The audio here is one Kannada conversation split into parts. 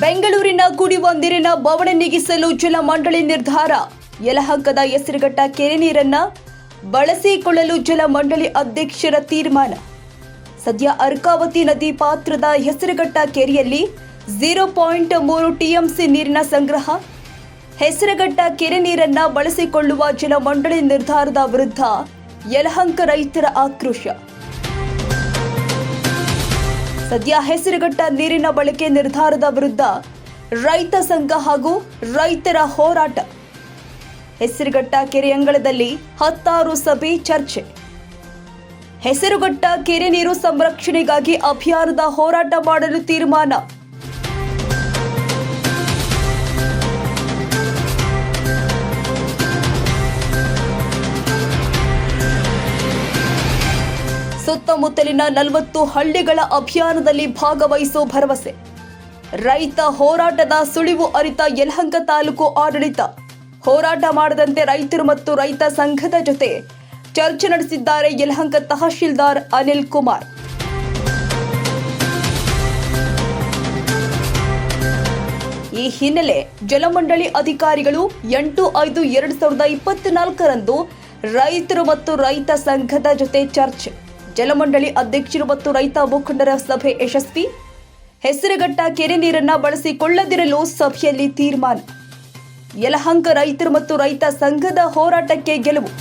ಬೆಂಗಳೂರಿನ ಕುಡಿಯುವ ನೀರಿನ ಬವಣೆ ನೀಗಿಸಲು ಜಲಮಂಡಳಿ ನಿರ್ಧಾರ. ಯಲಹಂಕದ ಹೆಸರುಘಟ್ಟ ಕೆರೆ ನೀರನ್ನ ಬಳಸಿಕೊಳ್ಳಲು ಜಲಮಂಡಳಿ ಅಧ್ಯಕ್ಷರ ತೀರ್ಮಾನ. ಸದ್ಯ ಅರ್ಕಾವತಿ ನದಿ ಪಾತ್ರದ ಹೆಸರುಘಟ್ಟ ಕೆರೆಯಲ್ಲಿ 0.3 ಟಿಎಂಸಿ ನೀರಿನ ಸಂಗ್ರಹ. ಹೆಸರುಘಟ್ಟ ಕೆರೆ ನೀರನ್ನ ಬಳಸಿಕೊಳ್ಳುವ ಜಲಮಂಡಳಿ ನಿರ್ಧಾರದ ವಿರುದ್ಧ ಯಲಹಂಕ ರೈತರ ಆಕ್ರೋಶ. ಸದ್ಯ ಹೆಸರುಘಟ್ಟ ನೀರಿನ ಬಳಕೆ ನಿರ್ಧಾರದ ವಿರುದ್ಧ ರೈತ ಸಂಘ ಹಾಗೂ ರೈತರ ಹೋರಾಟ. ಹೆಸರುಘಟ್ಟ ಕೆರೆ ಅಂಗಳದಲ್ಲಿ 10 ಸಭೆ ಚರ್ಚೆ. ಹೆಸರುಘಟ್ಟ ಕೆರೆ ನೀರು ಸಂರಕ್ಷಣೆಗಾಗಿ ಅಭಿಯಾನದ ಹೋರಾಟ ಮಾಡಲು ತೀರ್ಮಾನ. ಸುತ್ತಮುತ್ತಲಿನ 40 ಹಳ್ಳಿಗಳ ಅಭಿಯಾನದಲ್ಲಿ ಭಾಗವಹಿಸುವ ಭರವಸೆ. ರೈತ ಹೋರಾಟದ ಸುಳಿವು ಅರಿತ ಯಲಹಂಕ ತಾಲೂಕು ಆಡಳಿತ ಹೋರಾಟ ಮಾಡದಂತೆ ರೈತರು ಮತ್ತು ರೈತ ಸಂಘದ ಜೊತೆ ಚರ್ಚೆ ನಡೆಸಿದ್ದಾರೆ ಯಲಹಂಕ ತಹಶೀಲ್ದಾರ್ ಅನಿಲ್ ಕುಮಾರ್. ಈ ಹಿನ್ನೆಲೆ ಜಲಮಂಡಳಿ ಅಧಿಕಾರಿಗಳು 8/5/2024 ರೈತರು ಮತ್ತು ರೈತ ಸಂಘದ ಜೊತೆ ಚರ್ಚೆ. ಜಲಮಂಡಳಿ ಅಧ್ಯಕ್ಷರು ಮತ್ತು ರೈತ ಮುಖಂಡರ ಸಭೆ ಯಶಸ್ವಿ. ಹೆಸರುಘಟ್ಟ ಕೆರೆ ನೀರನ್ನ ಬಳಸಿಕೊಳ್ಳದಿರಲು ಸಭೆಯಲ್ಲಿ ತೀರ್ಮಾನ. ಯಲಹಂಕ ರೈತರು ಮತ್ತು ರೈತ ಸಂಘದ ಹೋರಾಟಕ್ಕೆ ಗೆಲುವು.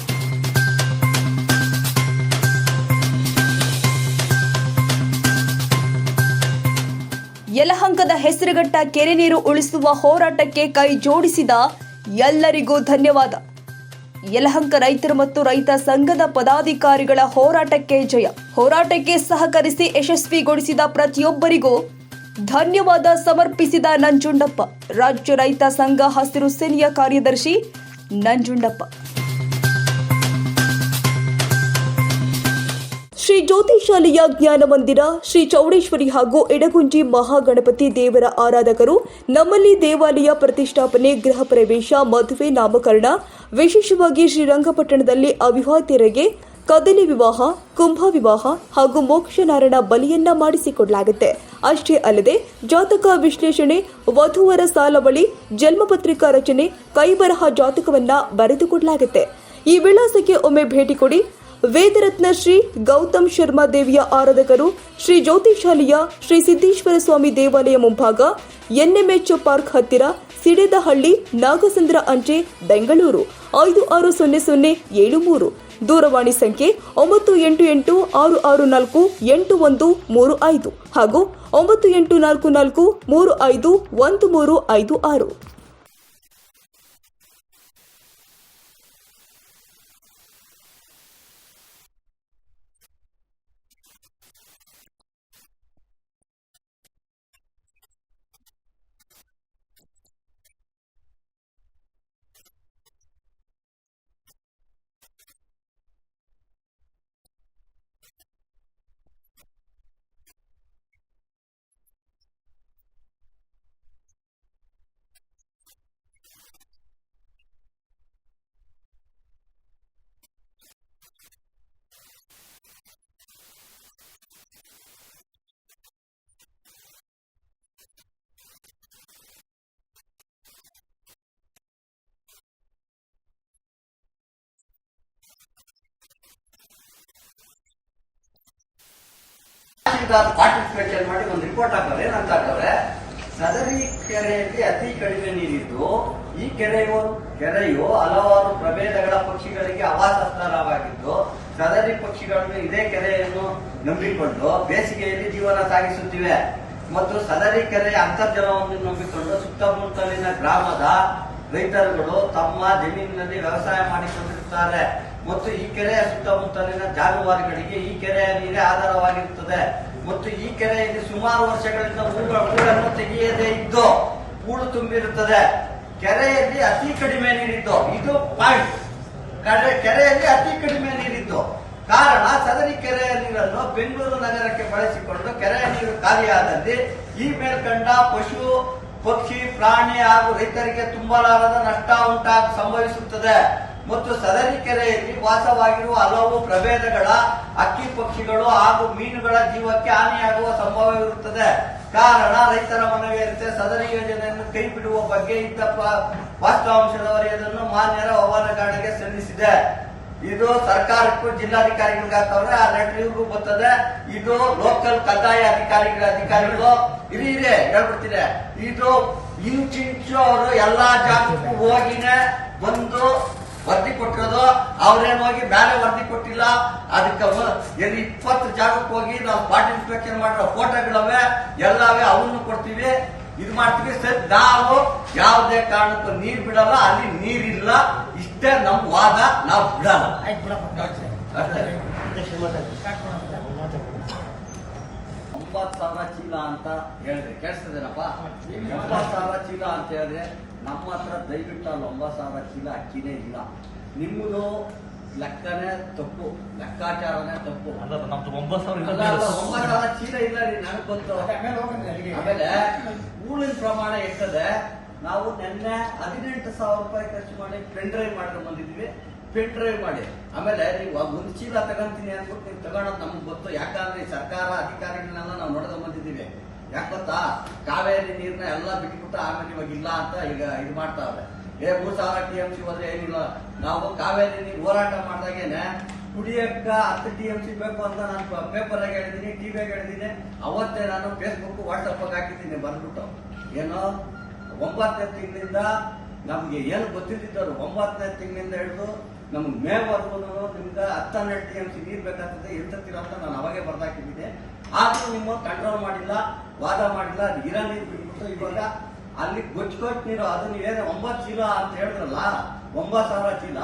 ಯಲಹಂಕದ ಹೆಸರುಘಟ್ಟ ಕೆರೆ ನೀರು ಉಳಿಸುವ ಹೋರಾಟಕ್ಕೆ ಕೈ ಜೋಡಿಸಿದ ಎಲ್ಲರಿಗೂ ಧನ್ಯವಾದ. ಯಲಹಂಕ ರೈತರು ಮತ್ತು ರೈತ ಸಂಘದ ಪದಾಧಿಕಾರಿಗಳ ಹೋರಾಟಕ್ಕೆ ಜಯ. ಹೋರಾಟಕ್ಕೆ ಸಹಕರಿಸಿ ಯಶಸ್ವಿಗೊಳಿಸಿದ ಪ್ರತಿಯೊಬ್ಬರಿಗೂ ಧನ್ಯವಾದ ಸಮರ್ಪಿಸಿದ ನಂಜುಂಡಪ್ಪ. ರಾಜ್ಯ ರೈತ ಸಂಘ ಹಸಿರು ಸೇನೆಯ ಕಾರ್ಯದರ್ಶಿ ನಂಜುಂಡಪ್ಪ. ಶ್ರೀ ಜ್ಯೋತಿ ಶಾಲೆಯ ಜ್ಞಾನ ಮಂದಿರ, ಶ್ರೀ ಚೌಡೇಶ್ವರಿ ಹಾಗೂ ಎಡಗುಂಜಿ ಮಹಾಗಣಪತಿ ದೇವರ ಆರಾಧಕರು ನಮ್ಮಲ್ಲಿ ದೇವಾಲಯ ಪ್ರತಿಷ್ಠಾಪನೆ, ಗೃಹ ಪ್ರವೇಶ, ಮದುವೆ, ನಾಮಕರಣ, ವಿಶೇಷವಾಗಿ ಶ್ರೀರಂಗಪಟ್ಟಣದಲ್ಲಿ ಅವಿವಾಹಿತರಿಗೆ ಕದಲಿ ವಿವಾಹ, ಕುಂಭ ವಿವಾಹ ಹಾಗೂ ಮೋಕ್ಷನಾರಾಯಣ ಬಲಿಯನ್ನ ಮಾಡಿಸಿಕೊಡಲಾಗುತ್ತೆ. ಅಷ್ಟೇ ಅಲ್ಲದೆ ಜಾತಕ ವಿಶ್ಲೇಷಣೆ, ವಧುವರ ಸಾಲವಳಿ, ಜನ್ಮಪತ್ರಿಕಾ ರಚನೆ, ಕೈಬರಹ ಜಾತಕವನ್ನ ಬರೆದುಕೊಡಲಾಗುತ್ತೆ. ಈ ವಿಳಾಸಕ್ಕೆ ಒಮ್ಮೆ ಭೇಟಿ ಕೊಡಿ. ವೇದರತ್ನ ಶ್ರೀ ಗೌತಮ್ ಶರ್ಮಾ ದೇವಿಯ ಆರಾಧಕರು, ಶ್ರೀ ಜ್ಯೋತಿ ಶಾಲೆಯ ಶ್ರೀ ಸಿದ್ದೇಶ್ವರ ಸ್ವಾಮಿ ದೇವಾಲಯ ಮುಂಭಾಗ, NMH ಪಾರ್ಕ್ ಹತ್ತಿರ, ಸಿಡೇದಹಳ್ಳಿ, ನಾಗಸಂದ್ರ ಅಂಚೆ, ಬೆಂಗಳೂರು 560073. ದೂರವಾಣಿ ಸಂಖ್ಯೆ 9886648135 ಹಾಗೂ 9844351356. ಪಾರ್ಟಿಸಿಪೇಷನ್ ಮಾಡಿ ಒಂದು ರಿಪೋರ್ಟ್ ಹಾಕೋರೆ ಏನಂತ ಹಾಕೋರೆ, ಸದರಿ ಕೆರೆಯಲ್ಲಿ ಅತಿ ಕಡಿಮೆ ನೀರಿದ್ದು ಈ ಕೆರೆಯು ಹಲವಾರು ಪ್ರಭೇದಗಳ ಪಕ್ಷಿಗಳಿಗೆ ಆವಾಸ ಸ್ಥಾನವಾಗಿದ್ದು ಸದರಿ ಪಕ್ಷಿಗಳನ್ನು ಇದೇ ಕೆರೆಯನ್ನು ನಂಬಿಕೊಂಡು ಬೇಸಿಗೆಯಲ್ಲಿ ಜೀವನ ಸಾಗಿಸುತ್ತಿವೆ ಮತ್ತು ಸದರಿ ಕೆರೆಯ ಅಂತರ್ಜಲವನ್ನು ನಂಬಿಕೊಂಡು ಸುತ್ತಮುತ್ತಲಿನ ಗ್ರಾಮದ ರೈತರುಗಳು ತಮ್ಮ ಜಮೀನಿನಲ್ಲಿ ವ್ಯವಸಾಯ ಮಾಡಿಕೊಂಡಿರುತ್ತಾರೆ ಮತ್ತು ಈ ಕೆರೆಯ ಸುತ್ತಮುತ್ತಲಿನ ಜಾನುವಾರುಗಳಿಗೆ ಈ ಕೆರೆಯ ನೀರೇ ಆಧಾರವಾಗಿರುತ್ತದೆ ಮತ್ತು ಈ ಕೆರೆಯಲ್ಲಿ ಸುಮಾರು ವರ್ಷಗಳಿಂದ ಹೂಳನ್ನು ತೆಗೆಯದೇ ಇದ್ದು ಹೂಳು ತುಂಬಿರುತ್ತದೆ. ಕೆರೆಯಲ್ಲಿ ಅತಿ ಕಡಿಮೆ ನೀರಿದ್ದು, ಇದು ಪಾಯಿಂಟ್. ಕೆರೆಯಲ್ಲಿ ಅತಿ ಕಡಿಮೆ ನೀರಿದ್ದು ಕಾರಣ ಸದರಿ ಕೆರೆಯ ನೀರನ್ನು ಬೆಂಗಳೂರು ನಗರಕ್ಕೆ ಬಳಸಿಕೊಂಡು ಕೆರೆಯ ನೀರು ಖಾಲಿಯಾದಲ್ಲಿ ಈ ಮೇಲ್ಕಂಡ ಪಶು, ಪಕ್ಷಿ, ಪ್ರಾಣಿ ಹಾಗೂ ರೈತರಿಗೆ ತುಂಬಲಾರದ ನಷ್ಟ ಸಂಭವಿಸುತ್ತದೆ ಮತ್ತು ಸದರಿ ಕೆರೆಯಲ್ಲಿ ವಾಸವಾಗಿರುವ ಹಲವು ಪ್ರಭೇದಗಳ ಹಕ್ಕಿ ಪಕ್ಷಿಗಳು ಹಾಗೂ ಮೀನುಗಳ ಜೀವಕ್ಕೆ ಹಾನಿಯಾಗುವ ಸಂಭವವಿರುತ್ತದೆ. ಕಾರಣ ರೈತರ ಮನವಿಯಂತೆ ಸದರಿ ಯೋಜನೆಯನ್ನು ಕೈ ಬಿಡುವ ಬಗ್ಗೆ ಇದ್ದ ವಾಸ್ತವಾಂಶದ ವರದಿಯನ್ನು ಮಾನ್ಯರ ಹವಾಲಗಾರರಿಗೆ ಸಲ್ಲಿಸಿದೆ. ಇದು ಸರ್ಕಾರಕ್ಕೂ ಜಿಲ್ಲಾಧಿಕಾರಿಗಳಿಗೆ ಹಾಕವ್ರೆ, ಆ ಲೆಟರ್ ಇವ್ರಿಗೂ ಬರ್ತದೆ. ಇದು ಲೋಕಲ್ ಕಂದಾಯ ಅಧಿಕಾರಿಗಳು ಇದೆ ಹೇಳ್ಬಿಡ್ತಿದೆ. ಇದು ಇಂಚಿಂಚು ಅವರು ಎಲ್ಲಾ ಜಾಗಕ್ಕೂ ಹೋಗಿನೇ ಬಂದು ವರದಿ ಕೊಟ್ಟಿರೋದು. ಅವ್ರೇನು ಹೋಗಿ ಬೇರೆ ವರದಿ ಕೊಟ್ಟಿಲ್ಲ. ಅದಕ್ಕೆ 20 ಜಾಗಕ್ಕೆ ಹೋಗಿ ನಾವು ಸ್ಪಾಟ್ ಇನ್ಸ್ಪೆಕ್ಷನ್ ಮಾಡಿರೋ ಫೋಟೋಗಳವೆ ಎಲ್ಲವೇ ಅವನ್ನ ಕೊಡ್ತೀವಿ, ಇದು ಮಾಡ್ತೀವಿ. ಸರ್, ನಾವು ಯಾವುದೇ ಕಾರಣಕ್ಕೂ ನೀರ್ ಬಿಡಲ್ಲ, ಅಲ್ಲಿ ನೀರಿಲ್ಲ, ಇಷ್ಟೇ ನಮ್ ವಾದ. ನಾವು ಬಿಡಲ್ಲ. 9,000 ಚೀಲ ಅಂತ ಹೇಳಿದ್ರೆ ಕೇಳಿಸ್ತದೇನಪ್ಪ? 9,000 ಚೀಲ ಅಂತ ಹೇಳಿದ್ರೆ ನಮ್ಮ ಹತ್ರ ದಯವಿಟ್ಟು ಅಲ್ಲಿ 9,000 ಚೀಲ ಅಕ್ಕಿನೇ ಇಲ್ಲ. ನಿಮ್ಮದು ಲೆಕ್ಕನೇ ತಪ್ಪು, ಲೆಕ್ಕಾಚಾರನೇ ತಪ್ಪು. 9,000 ಚೀಲ ಇಲ್ಲ ರೀ, ನನಗೆ ಗೊತ್ತು. ಆಮೇಲೆ ಊಳಿನ ಪ್ರಮಾಣ ಎಷ್ಟದೆ? ನಾವು ನಿನ್ನೆ 18,000 ರೂಪಾಯಿ ಖರ್ಚು ಮಾಡಿ ಪೆನ್ ಡ್ರೈವ್ ಮಾಡ್ಕೊಂಡು ಬಂದಿದ್ವಿ. ಪೆನ್ ಡ್ರೈವ್ ಮಾಡಿ ಆಮೇಲೆ ನೀವು ಒಂದು ಚೀಲ ತಗೊಂತೀನಿ ಅಂದ್ಬಿಟ್ಟು ನೀವು ತಗೊಳೋದು ನಮ್ಗೆ ಗೊತ್ತು. ಯಾಕಂದ್ರೆ ಈ ಸರ್ಕಾರ ಅಧಿಕಾರಿಗಳನ್ನೆಲ್ಲ ನಾವು ನೋಡ್ಕೊಂಡ್ ಬಂದಿದ್ದೀವಿ. ಯಾಕೆ ಗೊತ್ತಾ? ಕಾವೇರಿ ನೀರ್ನ ಎಲ್ಲ ಬಿಟ್ಬಿಟ್ಟು ಆಮೇಲೆ ಇವಾಗ ಇಲ್ಲ ಅಂತ ಈಗ ಇದು ಮಾಡ್ತಾವ್ರೆ. 3,000 TMC ಹೋದ್ರೆ ಏನಿಲ್ಲ. ನಾವು ಕಾವೇರಿ ನೀರು ಹೋರಾಟ ಮಾಡಿದಾಗೇನೆ ಕುಡಿಯಕ್ಕ 10 TMC ಬೇಕು ಅಂತ ನಾನು ಪೇಪರ್ ಆಗಿ ಹೇಳಿದೀನಿ, ಟಿವಿಯಾಗ ಹೇಳಿದೀನಿ. ಅವತ್ತೇ ನಾನು ಫೇಸ್ಬುಕ್ ವಾಟ್ಸಪ್ ಹಾಕಿದ್ದೀನಿ ಬಂದ್ಬಿಟ್ಟು. ಏನೋ 9ನೇ ತಿಂಗಳಿಂದ ನಮ್ಗೆ ಏನು ಗೊತ್ತಿದ್ದವರು 9ನೇ ತಿಂಗಳಿಂದ ಹಿಡಿದು ನಮ್ಗೆ ಮೇವರೆಗೂ ನಿಮ್ಗೆ 10-12 TMC ನೀರ್ ಬೇಕಾಗ್ತದೆ ಇರ್ತತಿರ ಅಂತ ನಾನು ಅವಾಗೆ ಬರ್ದಾಕಿದ್ದೀನಿ. ಆದ್ರೂ ನಿಮ್ಮ ಕಂಟ್ರೋಲ್ ಮಾಡಿಲ್ಲ, ವಾದ ಮಾಡಿಲ್ಲ. ಅದು ಇರೋ ನೀರು ಬಿಟ್ಬಿಟ್ಟು ಇವಾಗ ಅಲ್ಲಿ ಗೊಚ್ಕೊಟ್ ನೀರು ಅದು ನೀವೇನು 9 ಚೀಲ ಅಂತ ಹೇಳಿದ್ರಲ್ಲ, 9,000 ಚೀಲ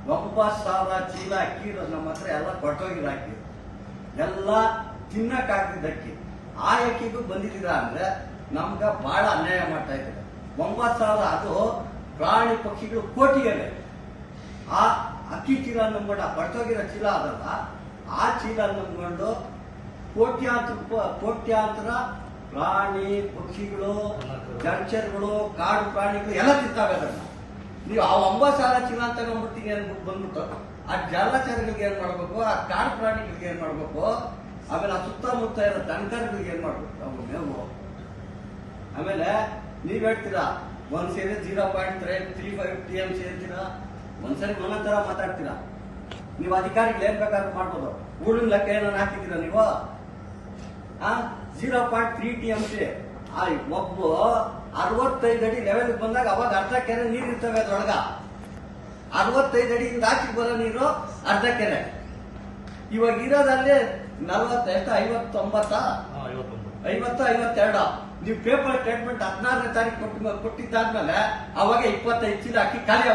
9,000 ಚೀಲ ಅಕ್ಕಿ ಇರೋದು ನಮ್ಮ ಹತ್ರ ಎಲ್ಲ ಕೊಟ್ಟೋಗಿರೋ ಅಕ್ಕಿ, ಎಲ್ಲ ತಿನ್ನಕ್ ಹಾಕಿದ ಅಕ್ಕಿ. ಆ ಅಕ್ಕಿಗೂ ಬಂದಿದ್ದೀರಾ ಅಂದ್ರೆ ನಮ್ಗ ಬಹಳ ಅನ್ಯಾಯ ಮಾಡ್ತಾ ಇದ್ದಾರೆ. 9,000 ಅದು ಪ್ರಾಣಿ ಪಕ್ಷಿಗಳು ಕೋಟಿಗೆ ಆ ಅಕ್ಕಿ ಚೀಲ ನಂಬ್ಕೊಂಡು ಪಡ್ತೋಗಿರೋ ಚೀಲ ಅದಲ್ಲ, ಆ ಚೀಲ ನಂಬ್ಕೊಂಡು ಕೋಟ್ಯಾಂತರ ಪ್ರಾಣಿ ಪಕ್ಷಿಗಳು, ಜಲಚರಗಳು, ಕಾಡು ಪ್ರಾಣಿಗಳು ಎಲ್ಲ ತಿಂತಾವೆ ಅದನ್ನ. ನೀವು ಆ 9,000 ಚೀಲ ಅಂತ ತಗೊಂಡ್ಬಿಡ್ತೀನಿ ಅಂದ್ಬಿಟ್ಟು ಬಂದ್ಬಿಟ್ಟು ಆ ಜಲಚರಗಳಿಗೆ ಏನ್ ಮಾಡ್ಬೇಕು, ಆ ಕಾಡು ಪ್ರಾಣಿಗಳಿಗೆ ಏನ್ ಮಾಡ್ಬೇಕು, ಆಮೇಲೆ ಆ ಸುತ್ತಮುತ್ತ ಇರೋ ದನಕರುಗಳಿಗೆ ಏನ್ ಮಾಡ್ಬೇಕು ಅವು ಮೇವು. ಆಮೇಲೆ ನೀವ್ ಹೇಳ್ತೀರಾ ಒಂದ್ಸರಿ 0.35 TMC ಹೇಳ್ತೀರಾ, ಒಂದ್ಸರಿ ಒಂದೊಂದರ ಮಾತಾಡ್ತೀರಾ. ನೀವು ಅಧಿಕಾರಿಗಳು ಏನ್ ಬೇಕಾದ್ರೂ ಮಾಡ್ಬೋದು. ಊರಿನ ಲೆಕ್ಕ ಏನಾರು ಹಾಕಿದ್ದೀರಾ ನೀವು? 0.3 TMC ಒಬ್ಬ 65 ಅಡಿ ಲೆವೆಲ್ ಬಂದಾಗ ಅವಾಗ ಅರ್ಧ ಕೆರೆ ನೀರು ಇರ್ತವೆ ಅದ್ರೊಳಗ. 65 ಅಡಿಯಿಂದ ಆಚೆಗೆ ಬರೋ ನೀರು ಅರ್ಧ ಕೆರೆ. ಇವಾಗ ಇರೋದಲ್ಲಿ 52 ನೀವು ಪೇಪರ್ ಸ್ಟೇಟ್ಮೆಂಟ್ 16ನೇ ತಾರೀಕು ಕೊಟ್ಟಿದ್ದಾದ್ಮೇಲೆ ಅವಾಗ 25 ಚೀಲ ಹಾಕಿ ಖಾಲಿ